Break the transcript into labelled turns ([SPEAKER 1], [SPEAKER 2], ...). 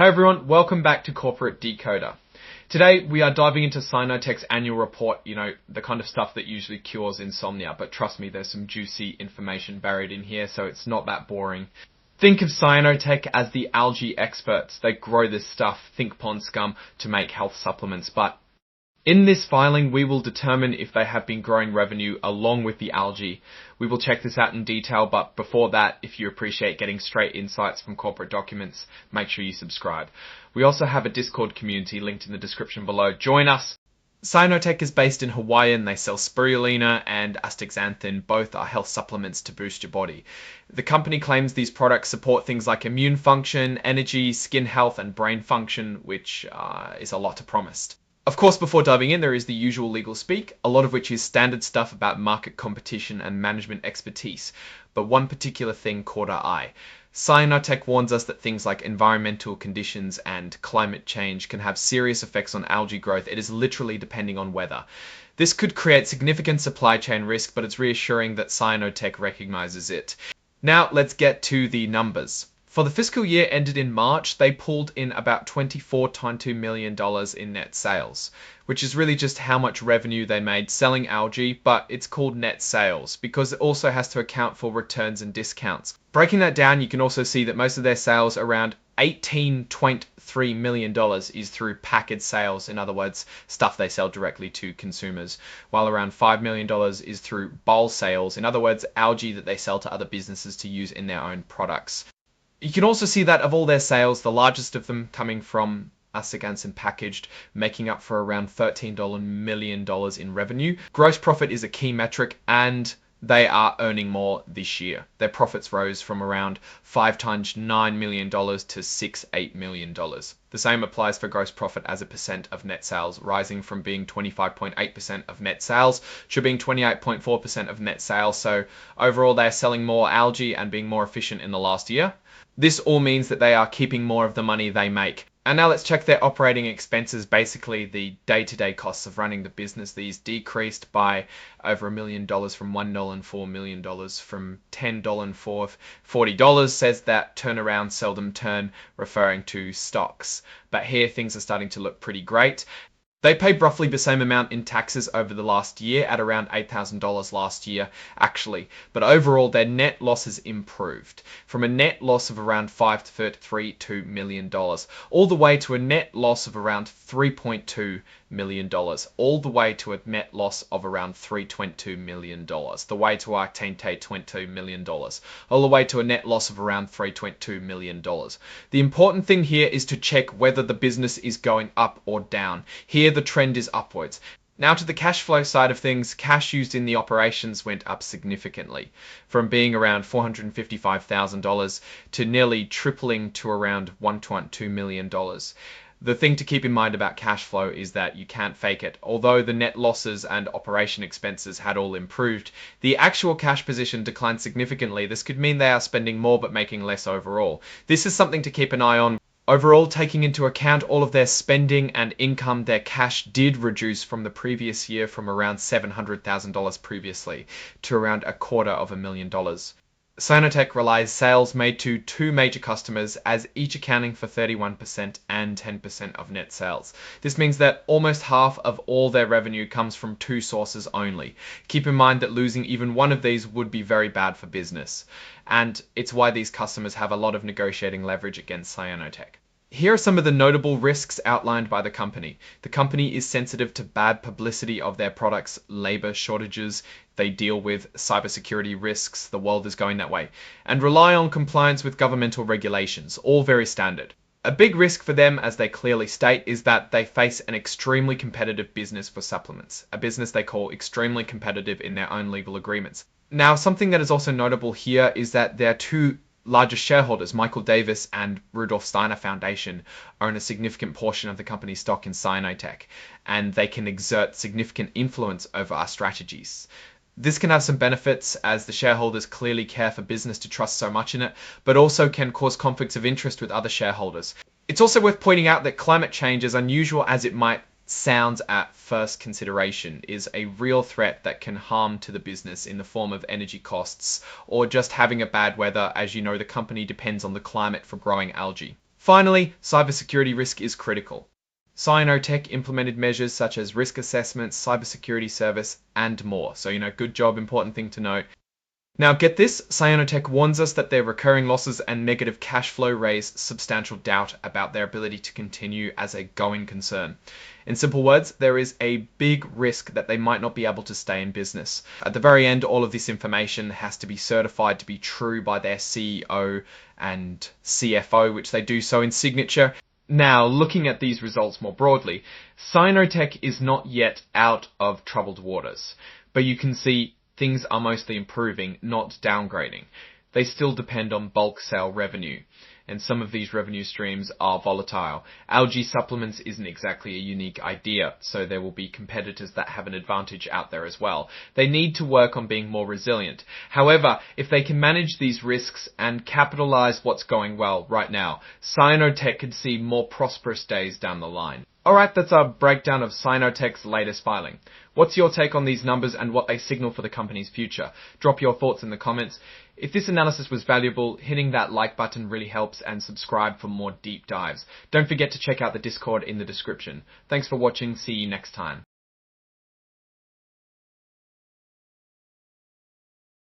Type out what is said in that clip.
[SPEAKER 1] Hey everyone, welcome back to Corporate Decoder. Today we are diving into Cyanotech's annual report, the kind of stuff that usually cures insomnia, but trust me, there's some juicy information buried in here, so it's not that boring. Think of Cyanotech as the algae experts. They grow this stuff, think pond scum, to make health supplements, but in this filing, we will determine if they have been growing revenue along with the algae. We will check this out in detail, but before that, if you appreciate getting straight insights from corporate documents, make sure you subscribe. We also have a Discord community linked in the description below. Join us! Cyanotech is based in Hawaii and they sell spirulina and astaxanthin. Both are health supplements to boost your body. The company claims these products support things like immune function, energy, skin health, and brain function, which is a lot to promise. Of course, before diving in, there is the usual legal speak, a lot of which is standard stuff about market competition and management expertise. But one particular thing caught our eye. Cyanotech warns us that things like environmental conditions and climate change can have serious effects on algae growth. It is literally depending on weather. This could create significant supply chain risk, but it's reassuring that Cyanotech recognizes it. Now, let's get to the numbers. For the fiscal year ended in March, they pulled in about $24.2 million in net sales, which is really just how much revenue they made selling algae, but it's called net sales because it also has to account for returns and discounts. Breaking that down, you can also see that most of their sales, around $18.3 million, is through packaged sales, in other words, stuff they sell directly to consumers, while around $5 million is through bowl sales, in other words, algae that they sell to other businesses to use in their own products. You can also see that of all their sales, the largest of them coming from astaxanthin packaged, making up for around $13 million in revenue. Gross profit is a key metric, and they are earning more this year. Their profits rose from around 5 times $9 million to $6.8 million. The same applies for gross profit as a percent of net sales, rising from being 25.8% of net sales to being 28.4% of net sales. So overall, they're selling more algae and being more efficient in the last year. This all means that they are keeping more of the money they make. And now let's check their operating expenses, basically the day-to-day costs of running the business. These decreased by over $1 million from $1.04 million from $10.04. $40 says that turnaround seldom turn, referring to stocks. But here things are starting to look pretty great. They paid roughly the same amount in taxes over the last year, at around $8,000 last year, actually. But overall, their net losses improved from a net loss of around $5.32 million, all the way to a net loss of around $3.2 million, all the way to a net loss of around $3.2 million, the way to our $10.22 million, all the way to a net loss of around $3.2 million. The important thing here is to check whether the business is going up or down. Here, the trend is upwards. Now to the cash flow side of things, cash used in the operations went up significantly, from being around $455,000 to nearly tripling to around $1.2 million. The thing to keep in mind about cash flow is that you can't fake it. Although the net losses and operation expenses had all improved, the actual cash position declined significantly. This could mean they are spending more but making less overall. This is something to keep an eye on. Overall, taking into account all of their spending and income, their cash did reduce from the previous year from around $700,000 previously to around $250,000. Cyanotech relies sales made to two major customers, as each accounting for 31% and 10% of net sales. This means that almost half of all their revenue comes from two sources only. Keep in mind that losing even one of these would be very bad for business, and it's why these customers have a lot of negotiating leverage against Cyanotech. Here are some of the notable risks outlined by the company. The company is sensitive to bad publicity of their products, labor shortages, they deal with cybersecurity risks, the world is going that way, and rely on compliance with governmental regulations, all very standard. A big risk for them, as they clearly state, is that they face an extremely competitive business for supplements, a business they call extremely competitive in their own legal agreements. Now, something that is also notable here is that their two largest shareholders, Michael Davis and Rudolf Steiner Foundation, own a significant portion of the company's stock in Cyanotech, and they can exert significant influence over our strategies. This can have some benefits, as the shareholders clearly care for business to trust so much in it, but also can cause conflicts of interest with other shareholders. It's also worth pointing out that climate change, as unusual as it might sound at first consideration, is a real threat that can harm to the business in the form of energy costs or just having a bad weather. As you know, the company depends on the climate for growing algae. Finally, cybersecurity risk is critical. Cyanotech implemented measures such as risk assessments, cybersecurity service, and more. So, good job, important thing to note. Now, get this, Cyanotech warns us that their recurring losses and negative cash flow raise substantial doubt about their ability to continue as a going concern. In simple words, there is a big risk that they might not be able to stay in business. At the very end, all of this information has to be certified to be true by their CEO and CFO, which they do so in signature. Now, looking at these results more broadly, Cyanotech is not yet out of troubled waters, but you can see things are mostly improving, not downgrading. They still depend on bulk sale revenue, and some of these revenue streams are volatile. Algae supplements isn't exactly a unique idea, so there will be competitors that have an advantage out there as well. They need to work on being more resilient. However, if they can manage these risks and capitalize what's going well right now, Cyanotech could see more prosperous days down the line. Alright, that's our breakdown of Cyanotech's latest filing. What's your take on these numbers and what they signal for the company's future? Drop your thoughts in the comments. If this analysis was valuable, hitting that like button really helps, and subscribe for more deep dives. Don't forget to check out the Discord in the description. Thanks for watching, see you next time.